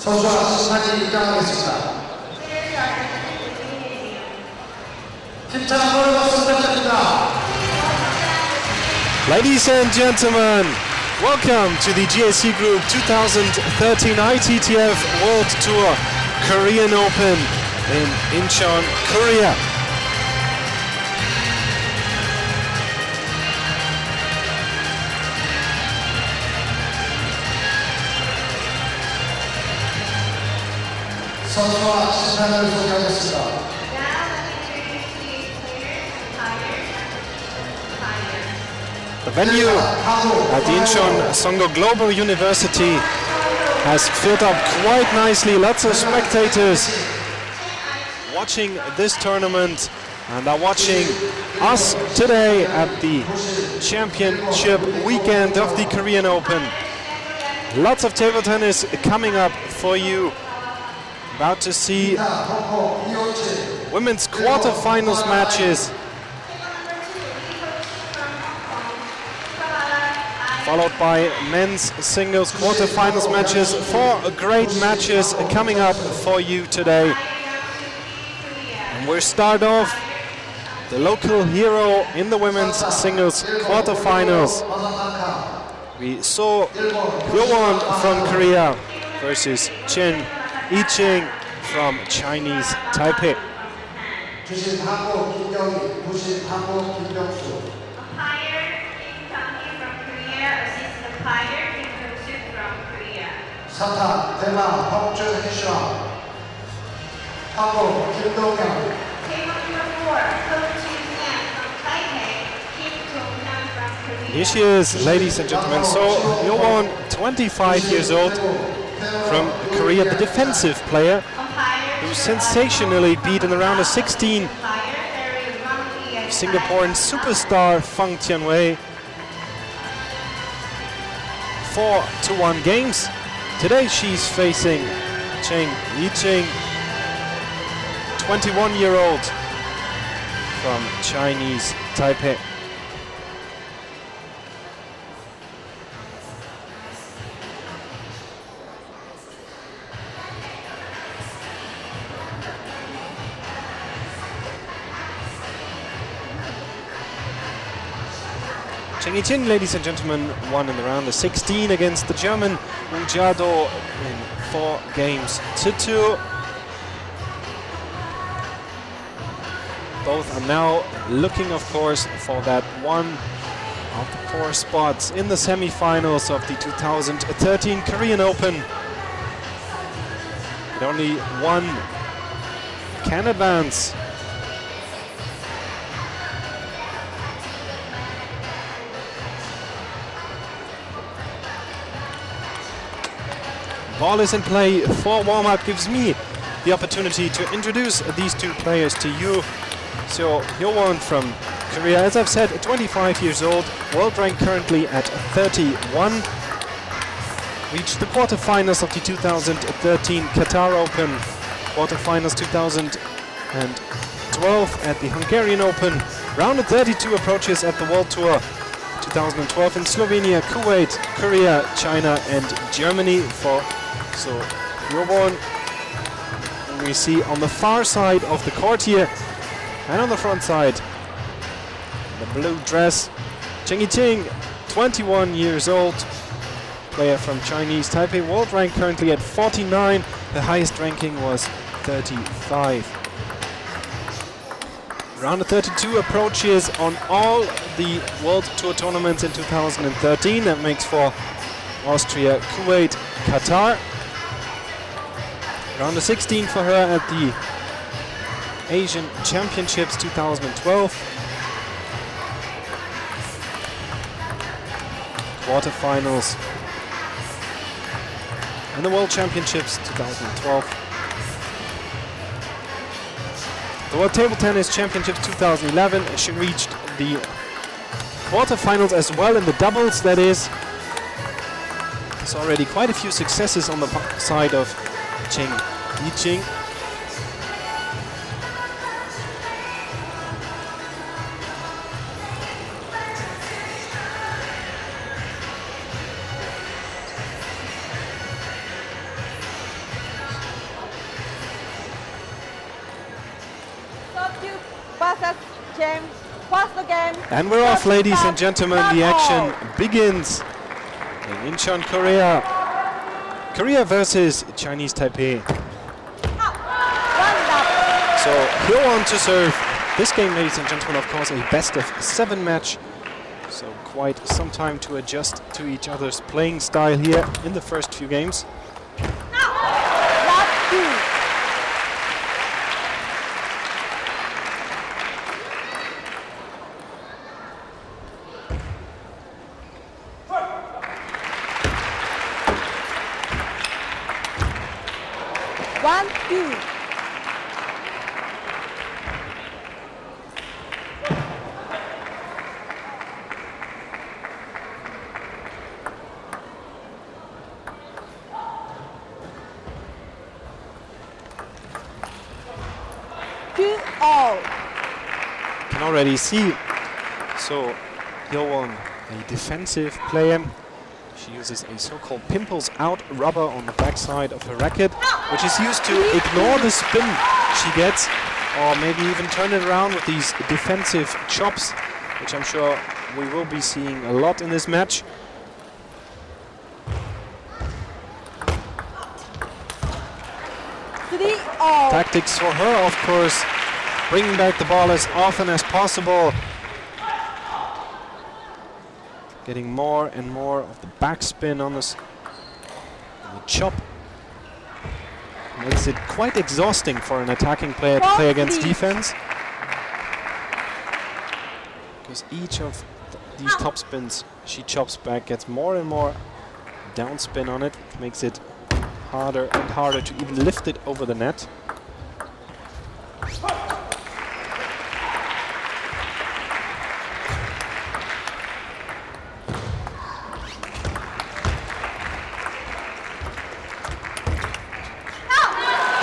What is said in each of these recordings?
선수와 심판이 입장하겠습니다. 힘찬 골 부탁드립니다. Ladies and gentlemen, welcome to the GAC Group 2013 ITTF World Tour Korean Open in Incheon, Korea. 선수와 심판을 소개하겠습니다. The venue at the Incheon Songo Global University has filled up quite nicely. Lots of spectators watching this tournament and are watching us today at the championship weekend of the Korean Open. Lots of table tennis coming up for you. About to see women's quarterfinals matches, followed by men's singles quarterfinals matches. 4 great matches coming up for you today. And we start off the local hero in the women's singles quarterfinals. We saw Hyowon from Korea versus Ching from Chinese Taipei. 사타, 대만, 벅주, 해시왕, 한국, 김동현. Here she is, ladies and gentlemen. So, Hyowon, 25 years old, from Korea, the defensive player, who sensationally beat in the round of 16 Singaporean superstar Fang Tianwei. 4-1 games. Today she's facing Cheng Yi-Ching, 21-year-old from Chinese Taipei. Cheng Yi-Ching, ladies and gentlemen, won in the round of 16 against the German Wu Jiado in 4-2. Both are now looking, of course, for that one of the 4 spots in the semi-finals of the 2013 Korean Open. And only one can advance. Ball is in play for warm-up, gives me the opportunity to introduce these 2 players to you. So Hyowon from Korea, as I've said, 25 years old, world rank currently at 31. Reached the quarterfinals of the 2013 Qatar Open, quarterfinals 2012 at the Hungarian Open. Round of 32 approaches at the World Tour 2012 in Slovenia, Kuwait, Korea, China and Germany. So Hyowon, we see on the far side of the court here, and on the front side, the blue dress, Cheng Yi-Ching, 21 years old, player from Chinese Taipei, world rank currently at 49, the highest ranking was 35. Round of 32 approaches on all the World Tour tournaments in 2013, that makes for Austria, Kuwait, Qatar. Round of 16 for her at the Asian Championships 2012. Quarterfinals and the World Championships 2012. The World Table Tennis Championships 2011. She reached the quarterfinals as well in the doubles, that is. There's already quite a few successes on the side of Cheng Yi-Ching. Ching. Pause the game. And we're off, ladies and Stop. gentlemen. Not The all. action begins in Incheon, Korea. Korea versus Chinese Taipei. One up. So Hyowon to serve. This game, ladies and gentlemen, of course, a best of 7 match. So quite some time to adjust to each other's playing style here in the first few games. Love 2. One, 2. Two all. Can already see. So Hyowon, a defensive player. She uses a so-called pimples out rubber on the backside of her racket, which is used to ignore the spin she gets, or maybe even turn it around with these defensive chops, which I'm sure we will be seeing a lot in this match. Three all. Tactics for her, of course, bringing back the ball as often as possible. Getting more and more of the backspin on this on the chop. Makes it quite exhausting for an attacking player to play against defense. Because each of these top spins she chops back gets more and more downspin on it, which makes it harder and harder to even lift it over the net.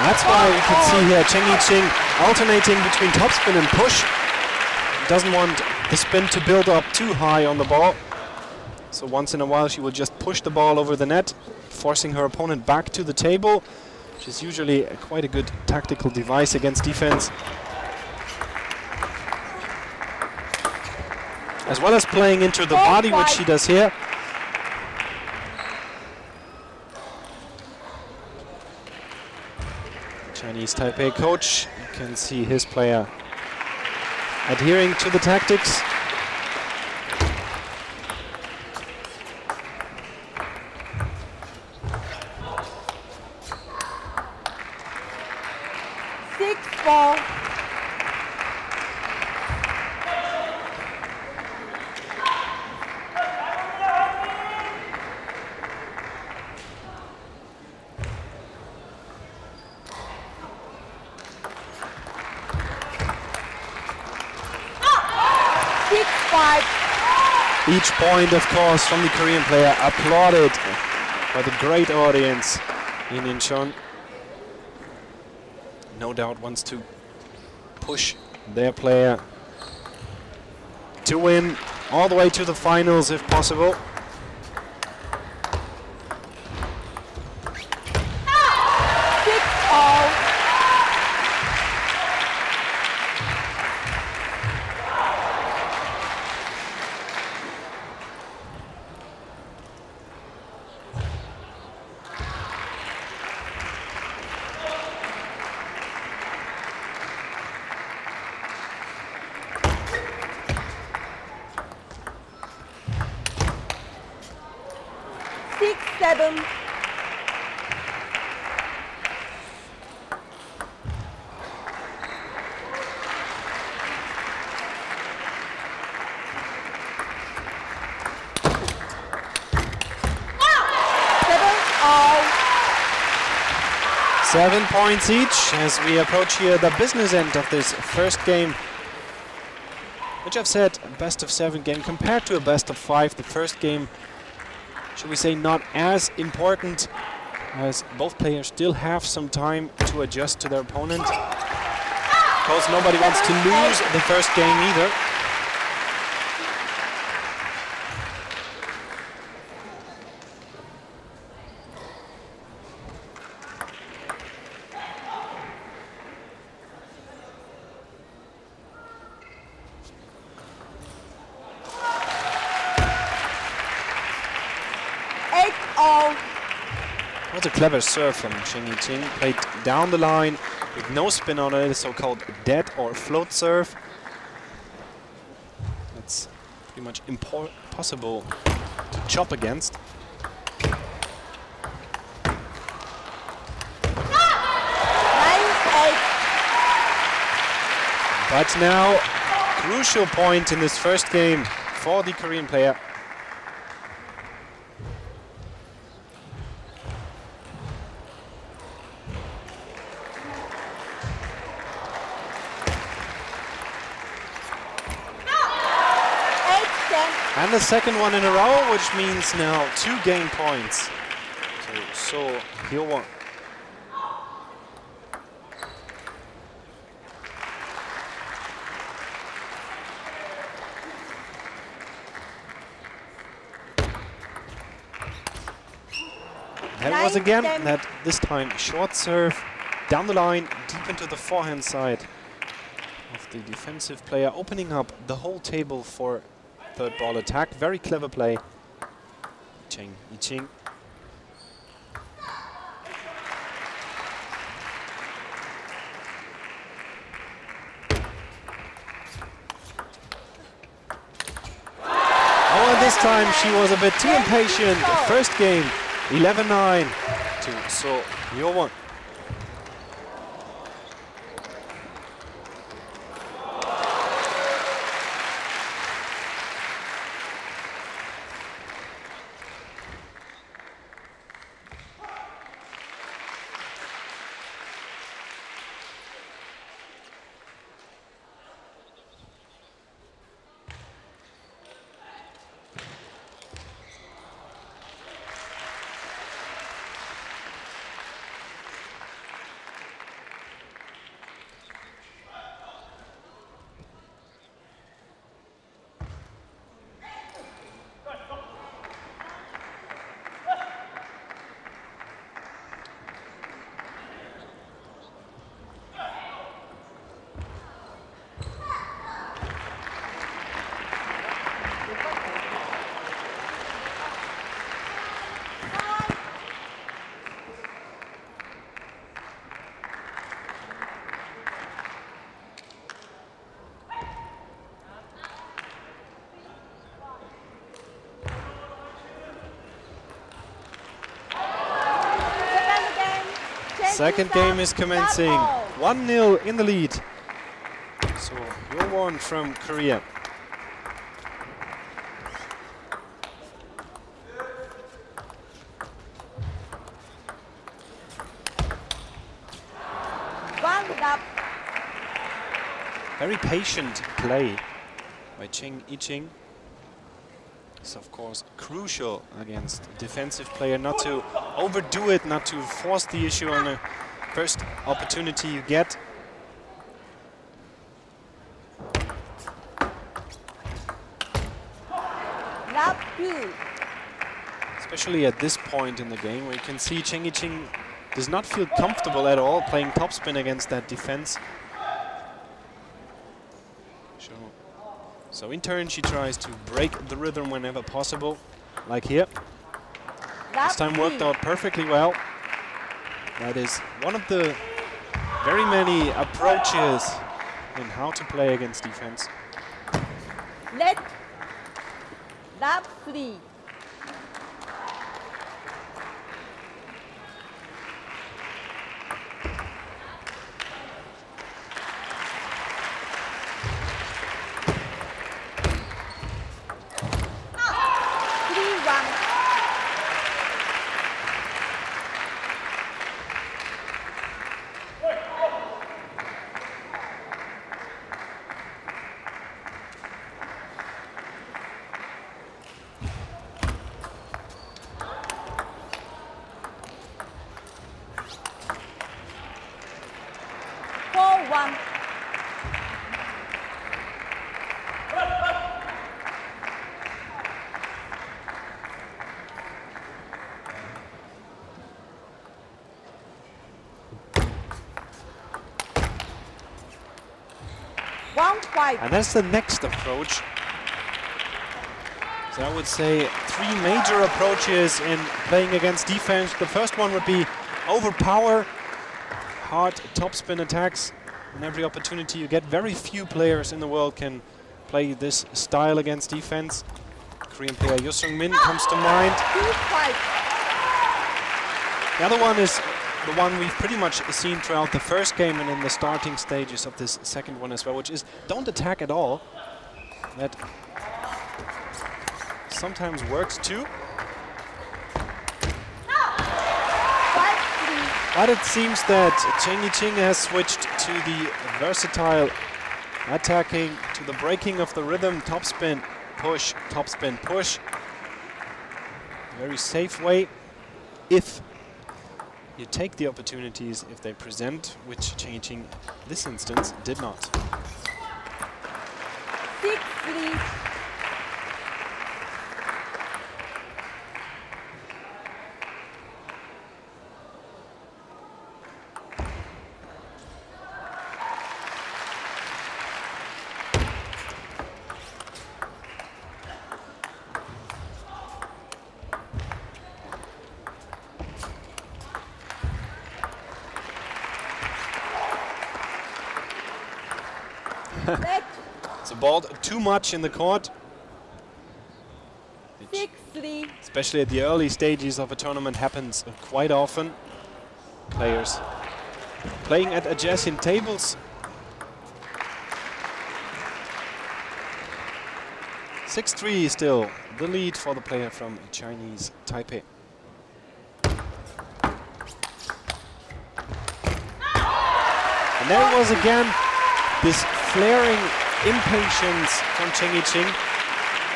That's why you can see here Ching alternating between topspin and push. Doesn't want the spin to build up too high on the ball. So once in a while she will just push the ball over the net, forcing her opponent back to the table, which is usually quite a good tactical device against defense. As well as playing into the body, which she does here. Chinese Taipei coach, you can see his player adhering to the tactics. Six ball. Each point, of course, from the Korean player applauded by the great audience in Incheon. No doubt wants to push their player to win all the way to the finals if possible. Seven. All. 7 points each as we approach here the business end of this first game, which I've said best of 7 game compared to a best of 5. The first game, should we say, not as important, as both players still have some time to adjust to their opponent. Because nobody wants to lose the first game either. 2-0. That's a clever serve from Ching, played down the line with no spin on it, a so-called dead or float serve. That's pretty much impossible to chop against. 9-8. But now, crucial point in this first game for the Korean player. And the second one in a row, which means now 2 game points. So Hyowon. That was again that this time short serve down the line, deep into the forehand side of the defensive player, opening up the whole table for third ball attack. Very clever play. Ching. Oh, and this time she was a bit too impatient. First game, 11-9 to Hyowon. Second game is commencing. 1-0 in the lead. So Hyowon from Korea. Very patient play by Ching. It's of course crucial against a defensive player not to overdo it, not to force the issue on the first opportunity you get. Especially at this point in the game where you can see Ching does not feel comfortable at all playing topspin against that defense. So in turn she tries to break the rhythm whenever possible, like here. This time worked out perfectly well. That is one of the very many approaches in how to play against defense. Lap 3. And that's the next approach. So I would say 3 major approaches in playing against defense. The first one would be overpower hard topspin attacks on every opportunity you get. Very few players in the world can play this style against defense. Korean player Yoo Sung-min comes to mind. The other one is the one we've pretty much seen throughout the first game and in the starting stages of this second one as well, which is don't attack at all. That sometimes works too. But it seems that Ching has switched to the versatile attacking, to the breaking of the rhythm, topspin, push, topspin, push. Very safe way if you take the opportunities if they present, which Ching this instance did not. 6-3. It's a ball too much in the court. 6-3. Especially at the early stages of a tournament happens quite often. Players playing at adjacent tables. 6-3 still the lead for the player from Chinese Taipei. And there it was again, this flaring impatience from Ching.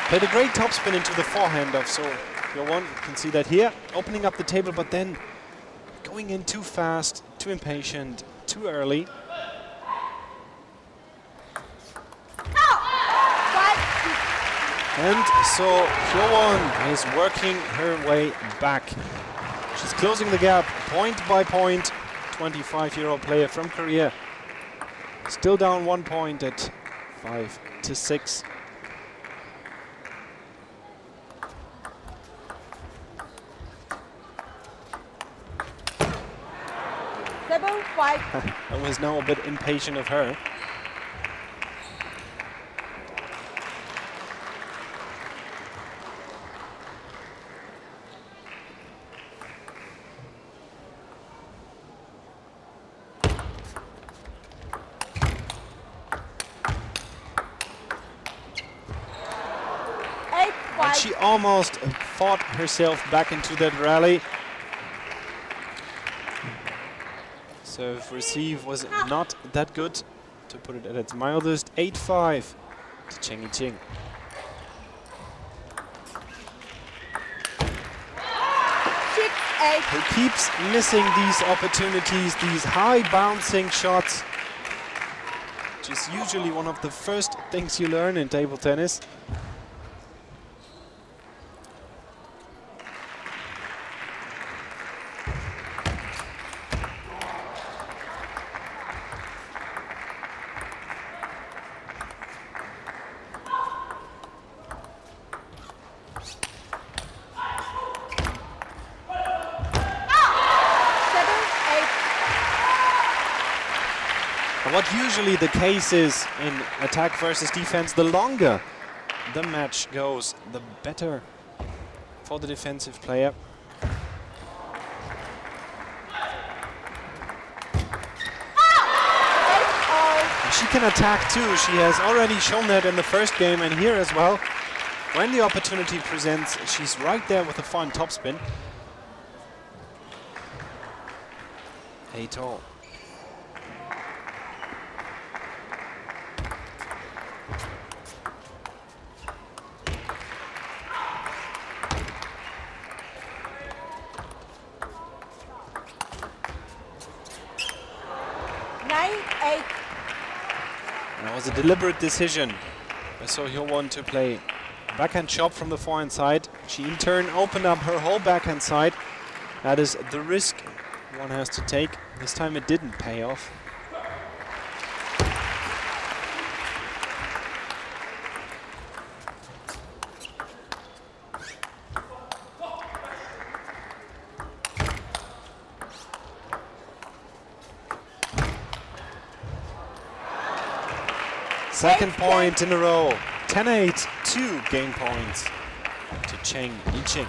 Played a great topspin into the forehand of Hyowon. You can see that here, opening up the table, but then going in too fast, too impatient, too early. And so Hyowon is working her way back. She's closing the gap point by point. 25-year-old player from Korea. Still down 1 point at 5-6. I was now a bit impatient of her. And she almost fought herself back into that rally. Serve receive was not that good, to put it at its mildest. 8-5 to Ching. Who keeps missing these opportunities, these high bouncing shots, which is usually one of the first things you learn in table tennis. What usually the case is in attack versus defense, the longer the match goes, the better for the defensive player. She can attack too. She has already shown that in the first game and here as well. When the opportunity presents, she's right there with a fine topspin. 8-all. That was a deliberate decision. I saw Hyowon to play backhand chop from the forehand side. She in turn opened up her whole backhand side. That is the risk one has to take. This time it didn't pay off. Second point in a row. 10-8, 2 game points to Cheng Yiqing.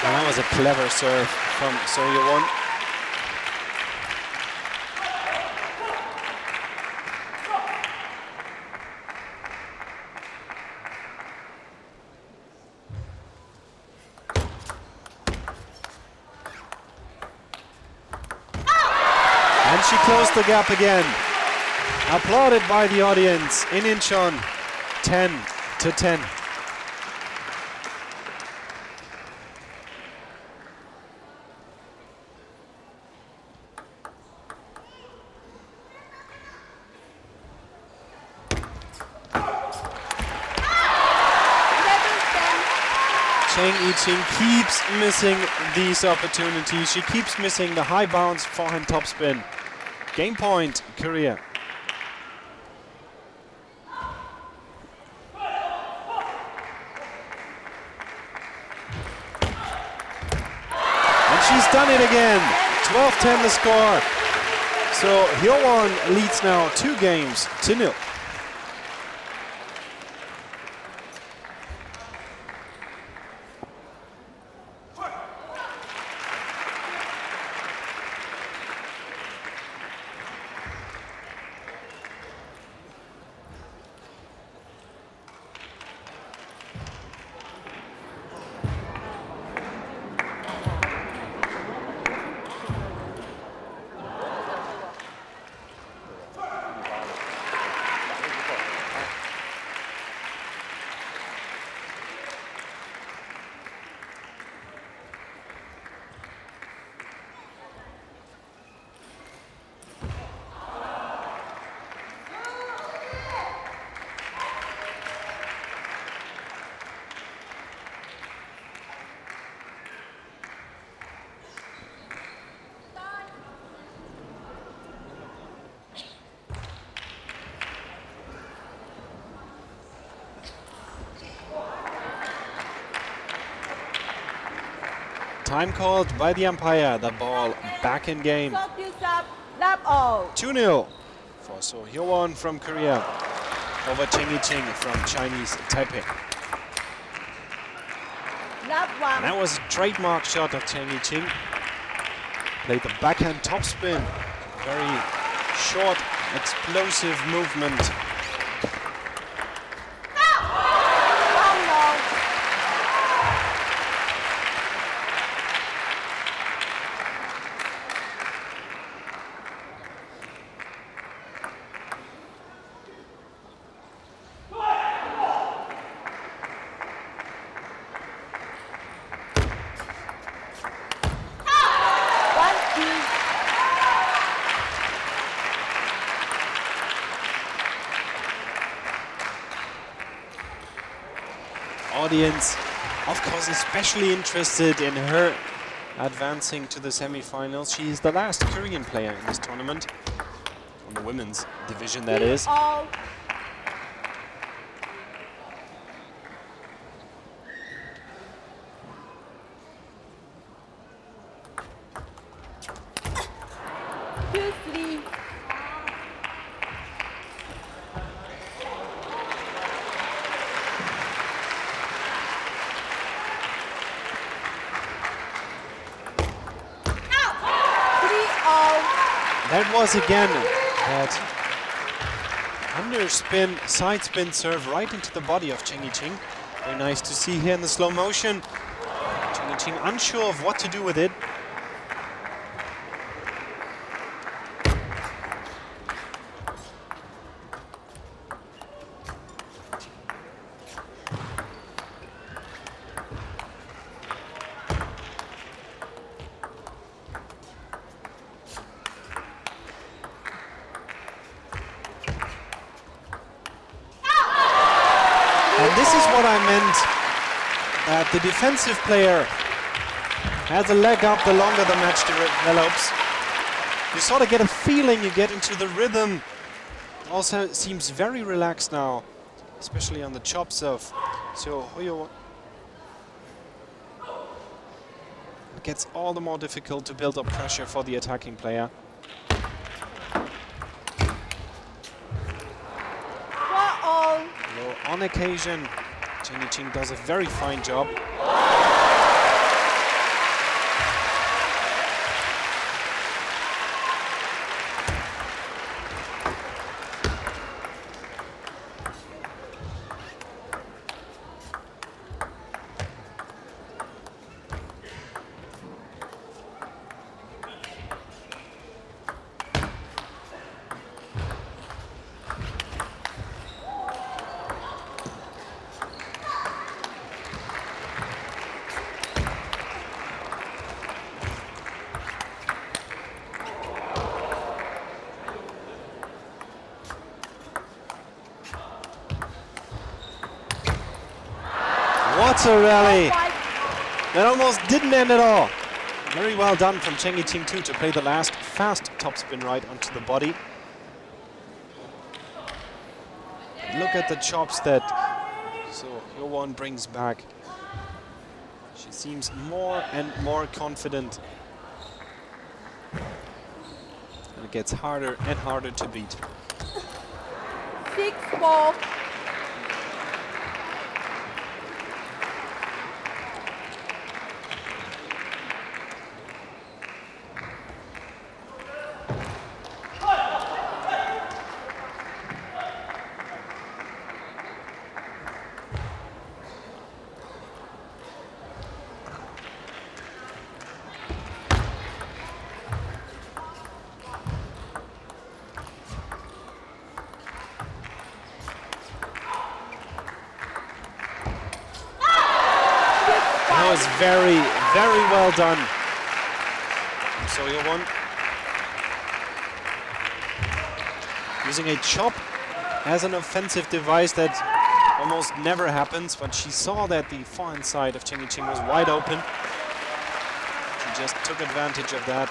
And that was a clever serve from Hyowon. And she closed the gap again. Applauded by the audience in Incheon. 10-10. Cheng Yiqing keeps missing these opportunities. She keeps missing the high bounce forehand topspin. Game point, Korea. And she's done it again. 12-10 the score. So Hyowon leads now 2 games to 0. Time called by the umpire. The ball back in game. 2-0 for So Hyowon from Korea over Cheng Yiqing from Chinese Taipei. And that was a trademark shot of Cheng Yiqing. Played the backhand topspin. Very short, explosive movement. Audience, of course, especially interested in her advancing to the semi-finals. She is the last Korean player in this tournament, on the women's division that is. That was again that underspin, side spin serve right into the body of Cheng Yiqing. Very nice to see here in the slow motion. Cheng Yiqing unsure of what to do with it. And this is what I meant, that the defensive player has a leg up the longer the match develops. You sort of get a feeling, you get into the rhythm. Also seems very relaxed now especially on the chops of Hyowon. It gets all the more difficult to build up pressure for the attacking player. Though on occasion, Ching does a very fine job. What a rally! That almost didn't end at all. Very well done from Ching too to play the last fast topspin right onto the body. And look at the chops that Hyowon brings back. She seems more and more confident. And it gets harder and harder to beat. 6-4. That was very, very well done. So Hyowon using a chop as an offensive device that almost never happens, but she saw that the forehand side of Ching was wide open. She just took advantage of that.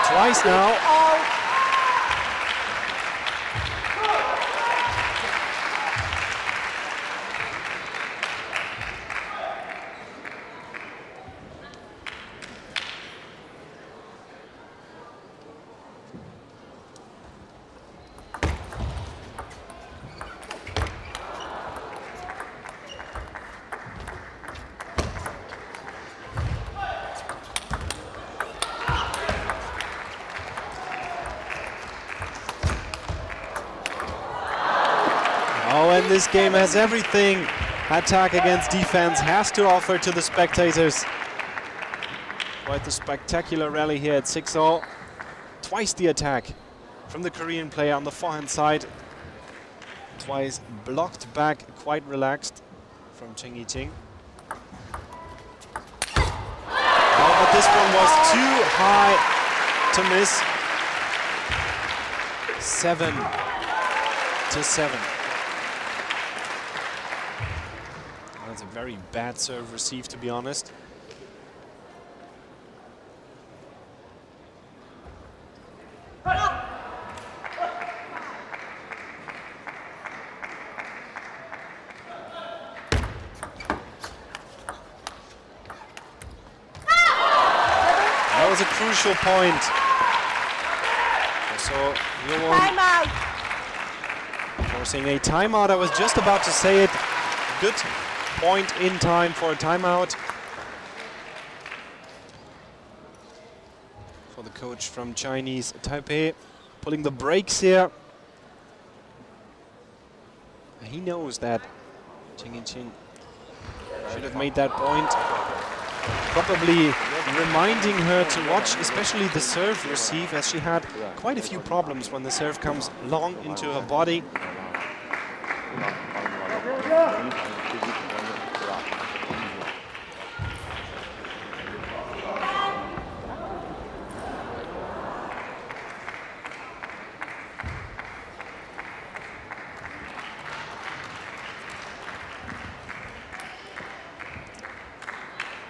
Twice now. Oh, and this game has everything attack against defense has to offer to the spectators. Quite the spectacular rally here at 6-all. Twice the attack from the Korean player on the forehand side. Twice blocked back, quite relaxed from Ching. Oh, but this one was too high to miss. 7-7. That's a very bad serve receive, to be honest. That was a crucial point. So Timeout. forcing a timeout. I was just about to say it. Good point in time for a timeout. For the coach from Chinese Taipei, pulling the brakes here. He knows that Ching should have made that point. Probably reminding her to watch especially the serve receive, as she had quite a few problems when the serve comes long into her body.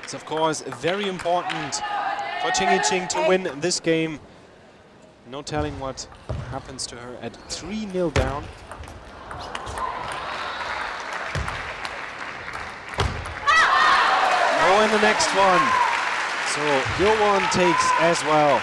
It's of course very important for Ching to win this game. No telling what happens to her at 3-0 down. Oh, and the next one. So Hyowon takes as well.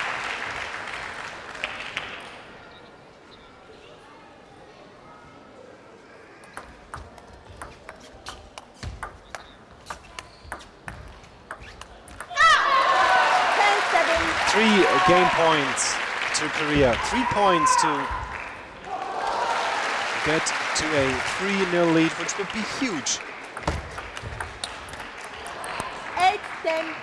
Three game points to Korea. 3 points to get to a 3-0 lead, which would be huge. 8-10.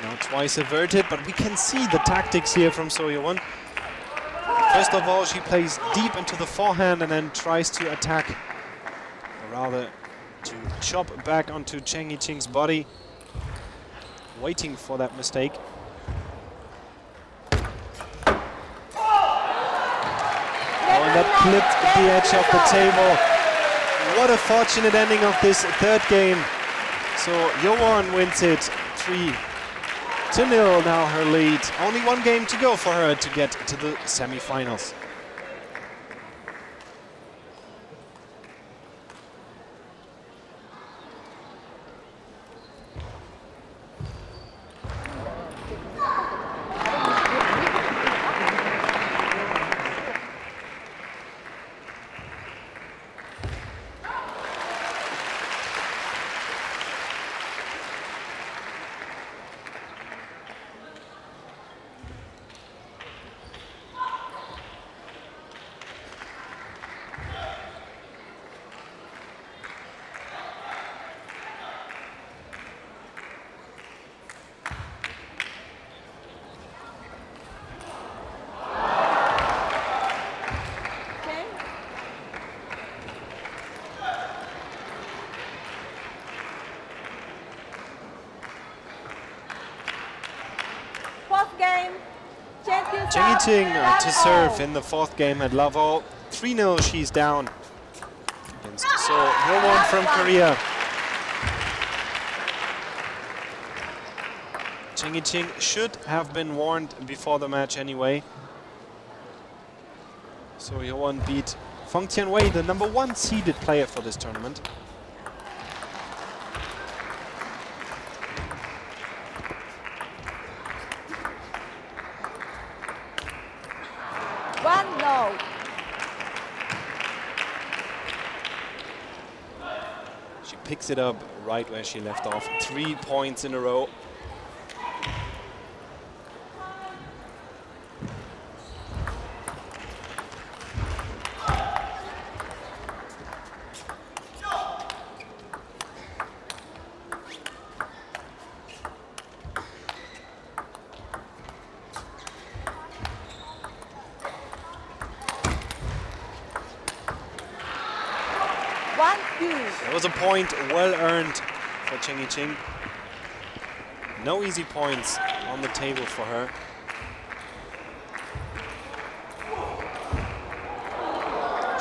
Now twice averted, but we can see the tactics here from Hyowon. First of all, she plays deep into the forehand and then tries to attack, or rather to chop back onto Ching's body, waiting for that mistake. Oh, and that clipped the edge of the table. What a fortunate ending of this third game. So Hyowon wins it 3-0 now, her lead. Only one game to go for her to get to the semi-finals. Ching to serve in the fourth game at Lavo. 3-0 she's down against Hyowon from Korea. Ching should have been warned before the match anyway. So Hyowon beat Feng Tianwei, the #1 seeded player for this tournament. She picks it up right where she left off. 3 points in a row. That was a point well earned for Ching. No easy points on the table for her.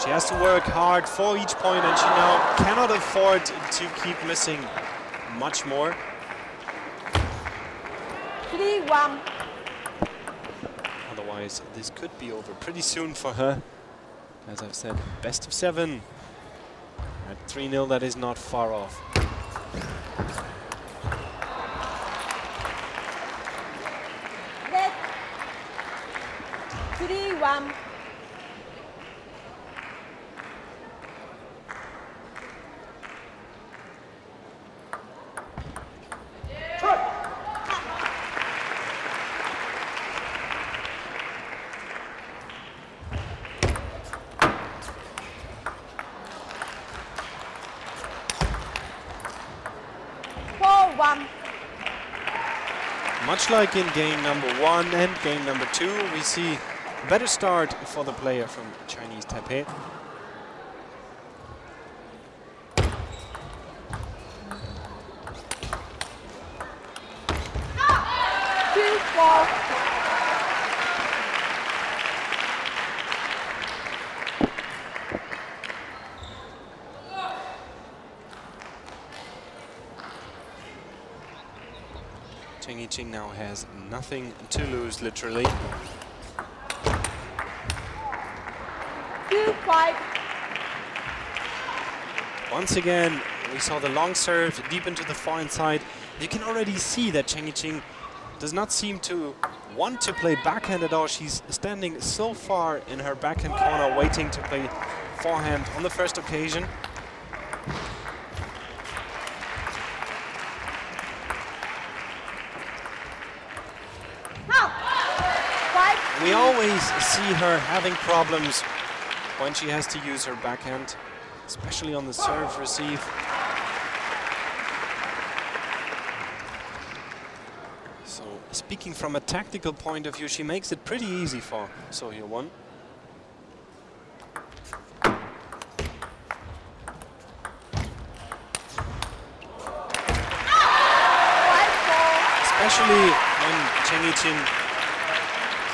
She has to work hard for each point, and she now cannot afford to keep missing much more. 3-1. Otherwise, this could be over pretty soon for her. As I've said, best of 7. At 3-0, that is not far off. Net 3-1. Much like in game #1 and game #2, we see better start for the player from Chinese Taipei. Ching now has nothing to lose, literally. 2-5. Once again, we saw the long serve deep into the forehand side. You can already see that Ching does not seem to want to play backhand at all. She's standing so far in her backhand corner, waiting to play forehand on the first occasion. We always see her having problems when she has to use her backhand, especially on the serve receive. So speaking from a tactical point of view, she makes it pretty easy for Hyowon. Especially when Ching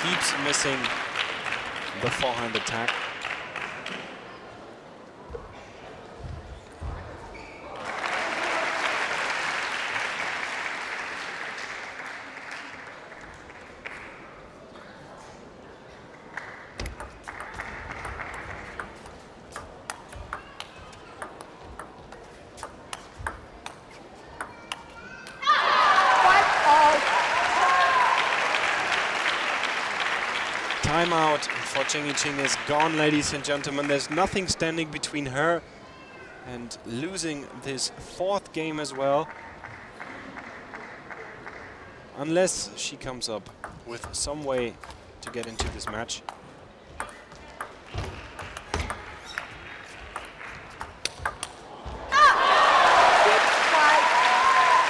keeps missing the forehand attack. Timeout for Ching is gone, ladies and gentlemen. There's nothing standing between her and losing this fourth game as well, unless she comes up with some way to get into this match.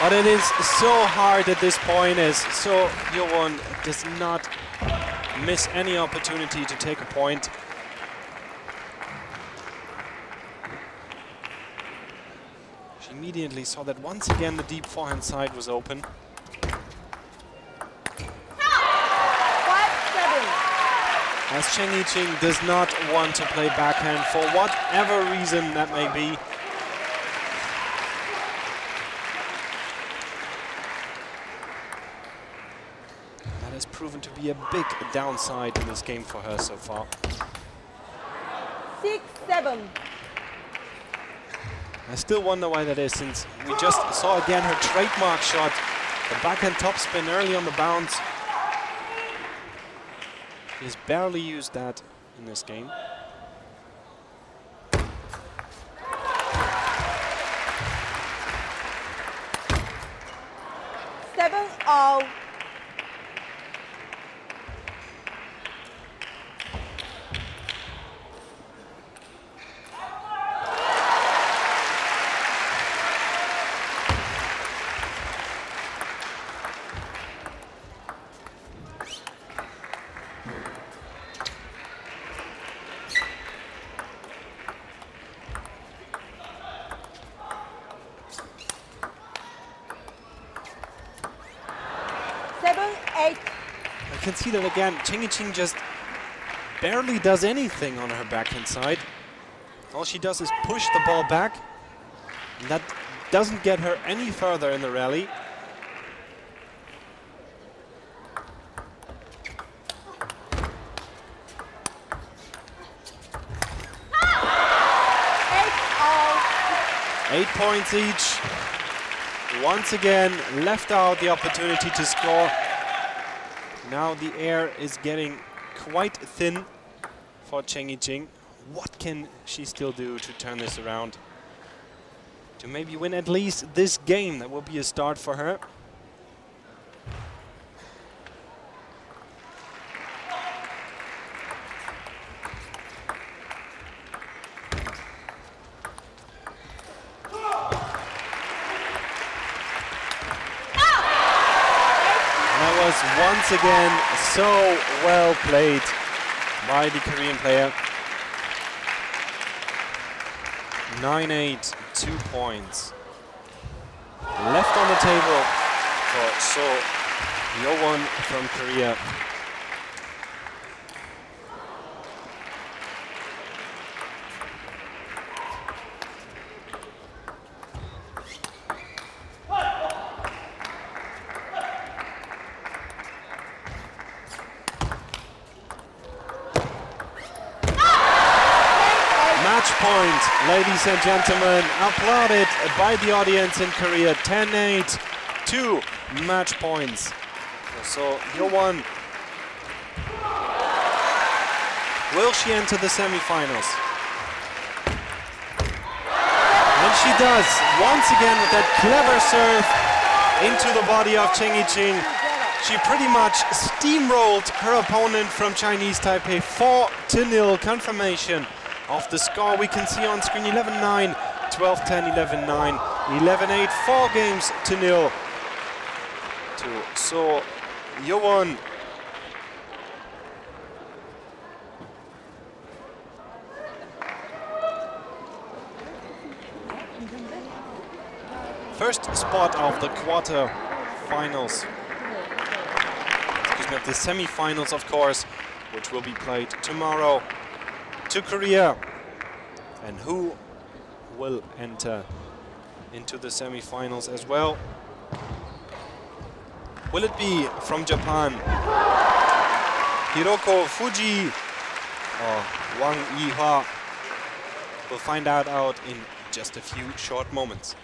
But it is so hard at this point, as Hyowon does not miss any opportunity to take a point. She immediately saw that once again the deep forehand side was open. 5-7. As Ching does not want to play backhand for whatever reason that may be. Has proven to be a big downside in this game for her so far. 6-7. I still wonder why that is, since we just saw again her trademark shot, the backhand topspin early on the bounce. She has barely used that in this game. Seven-all. I can see that again. Ching just barely does anything on her backhand side. All she does is push the ball back, and that doesn't get her any further in the rally. Eight points each. Once again, left out the opportunity to score. Now the air is getting quite thin for Ching. What can she still do to turn this around? To maybe win at least this game. That will be a start for her. Once again, so well played by the Korean player. 9-8, 2 points. Left on the table for So Hyowon from Korea. Match point, ladies and gentlemen, applauded by the audience in Korea. 10-8, 2 match points. So Hyowon, will she enter the semi-finals? And she does, once again with that clever serve into the body of Ching. She pretty much steamrolled her opponent from Chinese Taipei. 4-0 confirmation of the score we can see on screen. 11-9, 12-10, 11-9, 11-8, 4 games to 0 to So Hyowon. First spot of the quarter finals. Excuse me, of the semi-finals, of course, which will be played tomorrow, to Korea. And who will enter into the semi-finals as well? Will it be from Japan, Hiroko Fuji or Wang Yihua? We'll find out in just a few short moments.